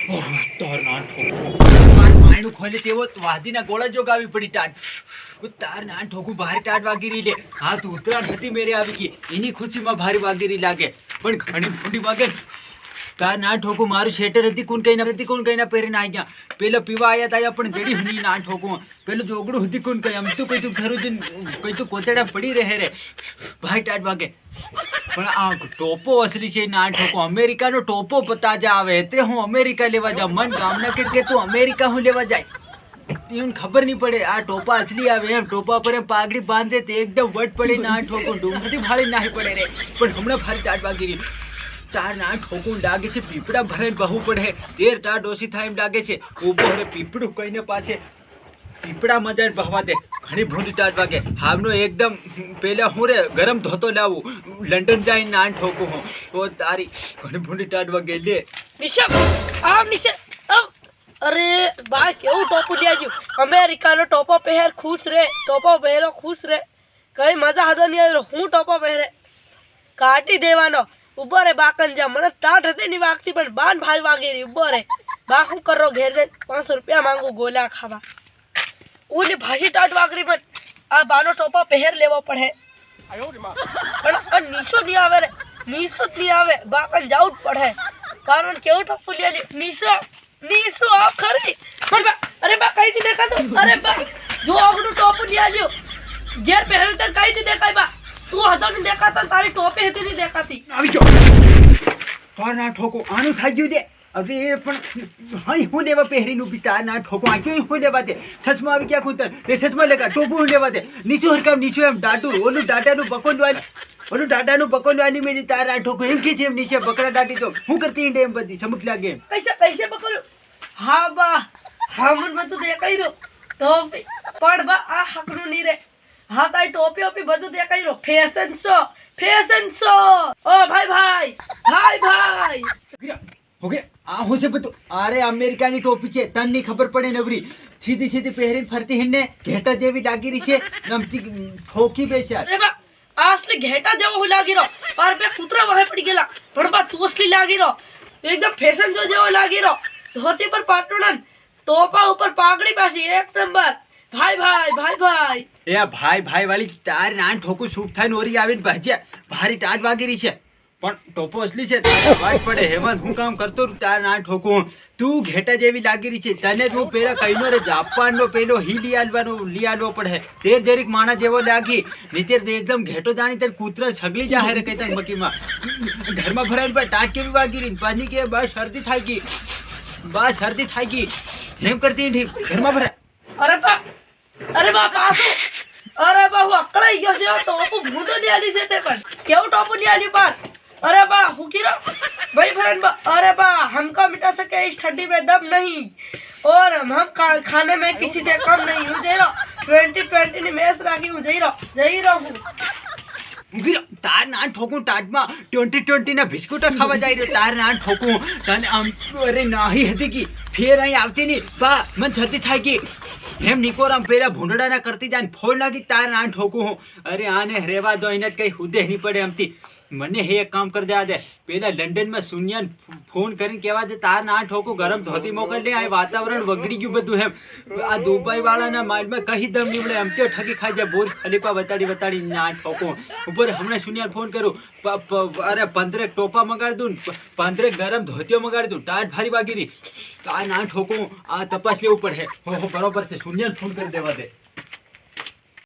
તાર ના ઠોકું માર માયનું ખોલે તેવો વાદીના ગોળા જોગાવી પડી ટાટ તાર ના ઠોકું ભારે ટાટ વાગી રહી લે હા તું ઉતરાણ હતી મેરે આવી ગઈ એની ખુશીમાં ભારે વાગી રહી લાગે પણ ઘણી ફૂટી વાગે તાર ના ઠોકું મારું શેટર હતી કોણ કઈ ના પહેરીને આવી ગયા પેલો પીવા આયા તા પણ જડી હની ના ઠોકું પેલું જોગડું હતી કોણ કઈ આમ તો કઈ તું ઘરું જઈને કઈ તું કોતેડા પડી રહે રે ભાઈ ટાટ વાગે પણ આ ટોપો અસલી છે ના ઠોકો અમેરિકાનો ટોપો પતાજા આવે તે હું અમેરિકા લેવા જાઉં મન ગામના કે તું અમેરિકા હું લેવા જાય એને ખબર નહીં પડે આ ટોપા અસલી આવે એમ ટોપા પર એમ પાઘડી બાંધે તે એકદમ વટ પડે ના ઠોકો ડુંગળી ફાળી નાહી પડે રે પણ હમણાં ફારી ચાટ વાગી રહી તાર ના ઠોકું લાગે છે પીપડા ભરાઈને બહુ પડે તેર તાર ડોસી થાય એમ લાગે છે ઊભો રે પીપડું કઈને પાછે પીપડા મજા બહવા દે ઘણી ભૂંડી ચાટ વાગે હાવનો એકદમ પેલા હું રે ગરમ ધોતો લાવું લંડન જઈને ના ઠોકું હું તો તારી ઘણી ભૂંડી ચાટ વાગે લે નિશા આમ નિશા અરે બા કેવું ટોપું લઈ આવ્યું અમેરિકાનો ટોપો પહેર ખુશ રે ટોપો પહેરો ખુશ રે કઈ મજા હદો નહીં આવ્યો હું ટોપો પહેરે કાઢી દેવાનો ઉભો રે બાકન જા મને ટાટ હતી ની વાગતી પણ બાન ભાઈ વાગી રહી ઉભો રે બા હું કરો ઘેર જઈને 500 રૂપિયા માંગુ ગોલા ખાવા ઓલી ભાજી ટાટ વાગરી પણ આ બાનો ટોપો પહેર લેવો પડે પણ નીસો નહીં આવે રે નીસો નહીં આવે બાકન જાવું જ પડે કારણ કેવું ટોપું લે નીસો આ ખરી પણ બા અરે બા કઈ નહીં દેખાતું અરે બા જો આપણું ટોપું લઈ આવ્યો ઘેર પહેરે તો કઈ નહીં દેખાય બા તું હતો નહીં દેખાતા તારી ટોપી હતી નહીં દેખાતી આવી ગયો તાર ના ઠોકો આનું થઈ ગયું દે અરે પણ હાઈ હું લેવા પહેરીને ઊભી તાર ના ઠોકો આ ક્યાં હું લેવા દે સચમાં આવી ક્યાં કૂતર તે સચમાં લેકા ટોપું હું લેવા દે નીચું હરકામ નીચું એમ દાટું ઓલું ડાટાનું બકોન વાળી મેલી તાર ના ઠોકો એમ કે છે એમ નીચે બકરા દાટી તો હું કરતી ઈંડે એમ બધી સમુખ લાગે એમ કૈસે પકડ્યું હા બા હા મને બધું દેખાઈ રહ્યું ટોપી પણ બા આ હકનું નહીં રે હા તારી ટોપી ઓપી બધું દેખાઈ રહ્યું ફેશન શો ઓ ભાઈ ઓકે આ હું છે બધું અરે અમેરિકાની ટોપી છે તને નહીં ખબર પડે નવરી સીધી પહેરીને ફરતી હિંને ઘેટા જેવી લાગી રહી છે નમતી ઠોકી બેસ્યા અરે બા આસલી ઘેટા જેવો હું લાગી રહ્યો પર બે કૂતરા વહે પડી ગયેલા પણ બા તું અસલી લાગી રહ્યો એકદમ ફેશન શો જેવો લાગી રહ્યો ધોતી પર પાટોડન ટોપા ઉપર પાઘડી પાછી એક નંબર ભાઈ એ ભાઈ વાળી તાર ના ઠોકું સૂપ થાય નોરી આવીને ભાજ્યા ભારી ટાટ વાગી રહી છે પણ ટોપો અસલી છે તારે અવાજ પડે હેમંત હું કામ કરતો તાર ના ઠોકું તું ઘેટા જેવી લાગી રહી છે તને તું પેલા કહીનો રે જાપાનનો પેલો લઈ આલવો પડે તે જરીક માણા જેવો લાગી નીચે એકદમ ઘેટો જાણી તે કૂતરા છગલી જાહે રે કઈ તક મકીમાં ઘરમાં ભરાઈને ટાટ કેવી વાગી રહી પાછી કે બસ શરદી થાય ગઈ એમ કરતી ઘરમાં ભરાય અરે બા પાછો અરે બા હું અકળાઈ ગયો છે ટોપું ભૂંડો લઈ આલી છે તે પણ કેવું ટોપું લઈ આલ્યું પણ અરે बा हुकीरो भाई फ्रेंड अरे बा हमको मिटा सके इस ठंडी में दम नहीं और हम खाने में किसी से कम नहीं हूँ जय 2020 ની મેચ રાખી હું જઈ રહ્યો હું તાર ના ઠોકું ટાટમાં 2020 ના બિસ્કુટ ખાવા જાય રહ્યો તાર ના ઠોકું તને આમ અરે નાહી હતી કે ફેર અહીં આવતી નહીં બા મને છતી થાય કે એમ નિકોરામ પેલા ભૂંડડાના કરતી જાય ફોન લાગી તાર ના ઠોકું હું અરે આને રેવા દો એને કઈ હુદે નહીં પડે એમથી મને હે એક કામ કરી દેવા દે પેલા લંડનમાં સુનિયાન ફોન કરીને કહેવા દે તાર ના ઠોકું ગરમ ધોતી મોકલી આ વાતાવરણ વગડી ગયું બધું એમ આ દુબઈ વાળાના માઇન્ડમાં કઈ દમ નીવડે એમ તો ઠગી ખાઈ જાય બોર ખલીપા બતાડી ના ઠોકું ઉપર હમણાં સુનિયાન ફોન કરું અરે 15 ટોપા મગાડી દઉં 15 ગરમ ધોતીઓ મગાડી દઉં ટાટ ભારી વાગી રહી આ ના ઠોકું આ તપાસ લેવું પડે બરોબર છે સુનિયાન ફોન કરી દેવા દે